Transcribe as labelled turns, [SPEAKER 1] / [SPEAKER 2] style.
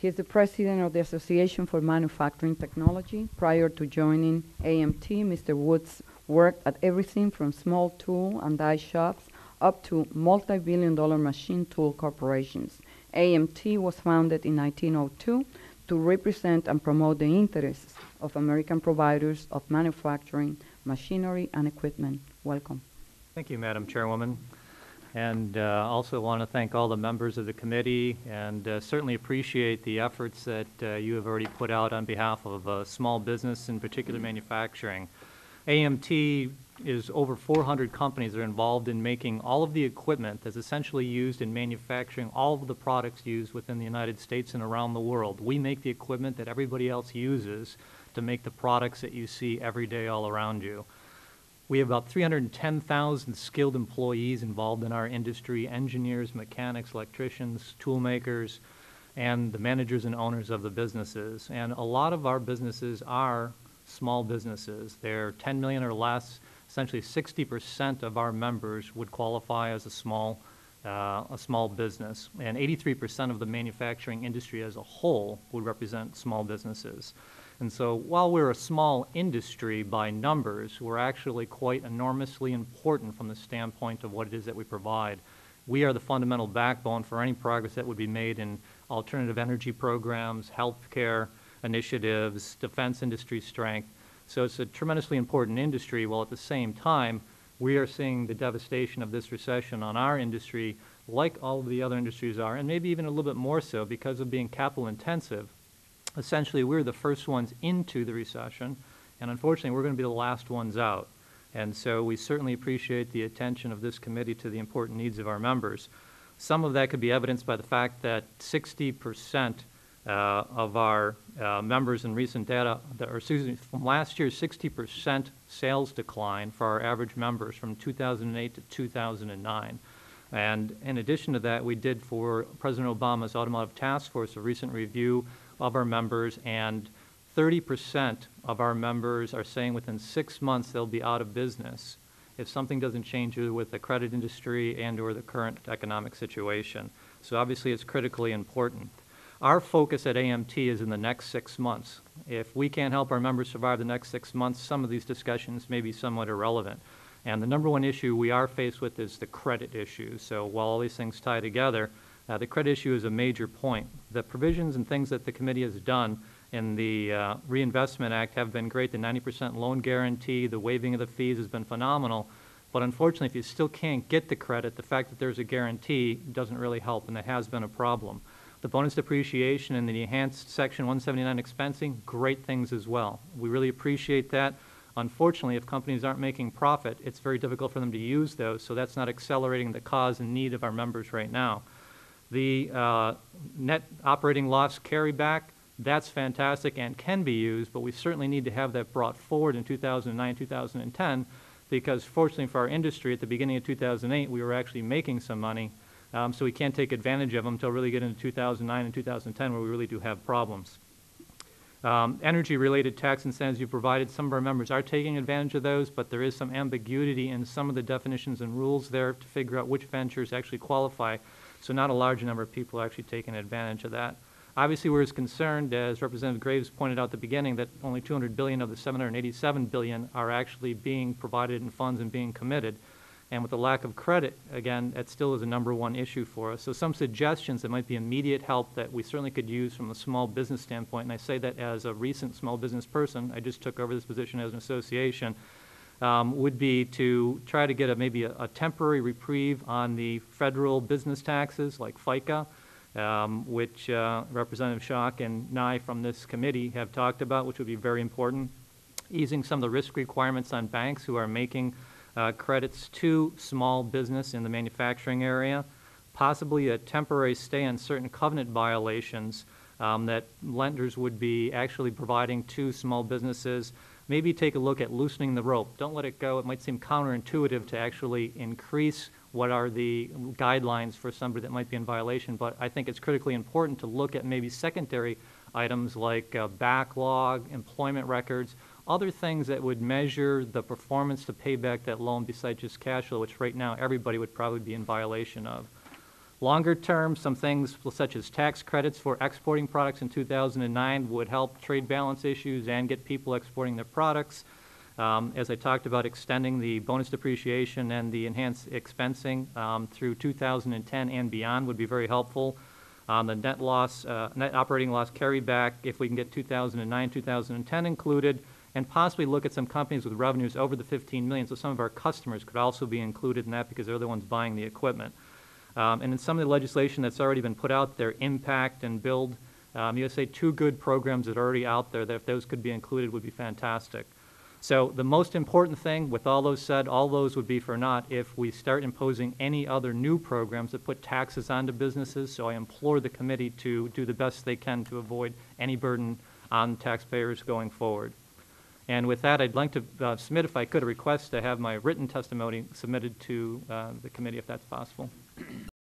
[SPEAKER 1] He is the president of the Association for Manufacturing Technology. Prior to joining AMT, Mr. Woods worked at everything from small tool and die shops up to multi-billion-dollar machine tool corporations. AMT was founded in 1902 to represent and promote the interests of American providers of manufacturing, machinery, and equipment. Welcome.
[SPEAKER 2] Thank you, Madam Chairwoman. And also want to thank all the members of the committee and certainly appreciate the efforts that you have already put out on behalf of small business, in particular manufacturing. AMT is over 400 companies that are involved in making all of the equipment that's essentially used in manufacturing all of the products used within the United States and around the world. We make the equipment that everybody else uses to make the products that you see every day all around you. We have about 310,000 skilled employees involved in our industry, engineers, mechanics, electricians, tool makers, and the managers and owners of the businesses. And a lot of our businesses are small businesses. They're 10 million or less. Essentially 60% of our members would qualify as a small business. And 83% of the manufacturing industry as a whole would represent small businesses. And so while we're a small industry by numbers, we're actually quite enormously important from the standpoint of what it is that we provide. We are the fundamental backbone for any progress that would be made in alternative energy programs, healthcare initiatives, defense industry strength. So it's a tremendously important industry, while at the same time, we are seeing the devastation of this recession on our industry like all of the other industries are, and maybe even a little bit more so because of being capital intensive. Essentially, we're the first ones into the recession, and unfortunately, we're going to be the last ones out. And so we certainly appreciate the attention of this committee to the important needs of our members. Some of that could be evidenced by the fact that 60% of our members in recent data, from last year, 60% sales decline for our average members from 2008 to 2009. And in addition to that, we did for President Obama's Automotive Task Force a recent review of our members, and 30% of our members are saying within 6 months they'll be out of business if something doesn't change either with the credit industry and or the current economic situation. So obviously it's critically important. Our focus at AMT is in the next 6 months. If we can't help our members survive the next 6 months, some of these discussions may be somewhat irrelevant. And the number one issue we are faced with is the credit issue. So while all these things tie together, the credit issue is a major point. The provisions and things that the committee has done in the Reinvestment Act have been great. The 90% loan guarantee, the waiving of the fees has been phenomenal. But unfortunately, if you still can't get the credit, the fact that there's a guarantee doesn't really help, and that has been a problem. The bonus depreciation and the enhanced Section 179 expensing, great things as well. We really appreciate that. Unfortunately, if companies aren't making profit, it's very difficult for them to use those, so that's not accelerating the cause and need of our members right now. The net operating loss carryback, that's fantastic and can be used, but we certainly need to have that brought forward in 2009, 2010, because fortunately for our industry, at the beginning of 2008, we were actually making some money, so we can't take advantage of them until really get into 2009 and 2010, where we really do have problems. Energy-related tax incentives you provided, some of our members are taking advantage of those, but there is some ambiguity in some of the definitions and rules there to figure out which ventures actually qualify. So not a large number of people are actually taking advantage of that. Obviously, we're as concerned, as Representative Graves pointed out at the beginning, that only $200 billion of the $787 billion are actually being provided in funds and being committed. And with the lack of credit, again, that still is a number one issue for us. So some suggestions that might be immediate help that we certainly could use from a small business standpoint, and I say that as a recent small business person, I just took over this position as an association, would be to try to get maybe a temporary reprieve on the federal business taxes like FICA, which Representative Schock and I from this committee have talked about, which would be very important. Easing some of the risk requirements on banks who are making credits to small business in the manufacturing area, possibly a temporary stay on certain covenant violations that lenders would be actually providing to small businesses. Maybe take a look at loosening the rope. Don't let it go. It might seem counterintuitive to actually increase what are the guidelines for somebody that might be in violation, but I think it's critically important to look at maybe secondary items like backlog, employment records, other things that would measure the performance to pay back that loan besides just cash flow, which right now everybody would probably be in violation of. Longer term, some things such as tax credits for exporting products in 2009 would help trade balance issues and get people exporting their products. As I talked about, extending the bonus depreciation and the enhanced expensing through 2010 and beyond would be very helpful. The net operating loss carryback, if we can get 2009, 2010 included, and possibly look at some companies with revenues over the 15 million, so some of our customers could also be included in that because they're the ones buying the equipment. And in some of the legislation that's already been put out there, Impact and Build USA, two good programs that are already out there that if those could be included would be fantastic. So the most important thing, with all those said, all those would be for naught if we start imposing any other new programs that put taxes onto businesses. So I implore the committee to do the best they can to avoid any burden on taxpayers going forward. And with that, I'd like to submit, if I could, a request to have my written testimony submitted to the committee, if that's possible.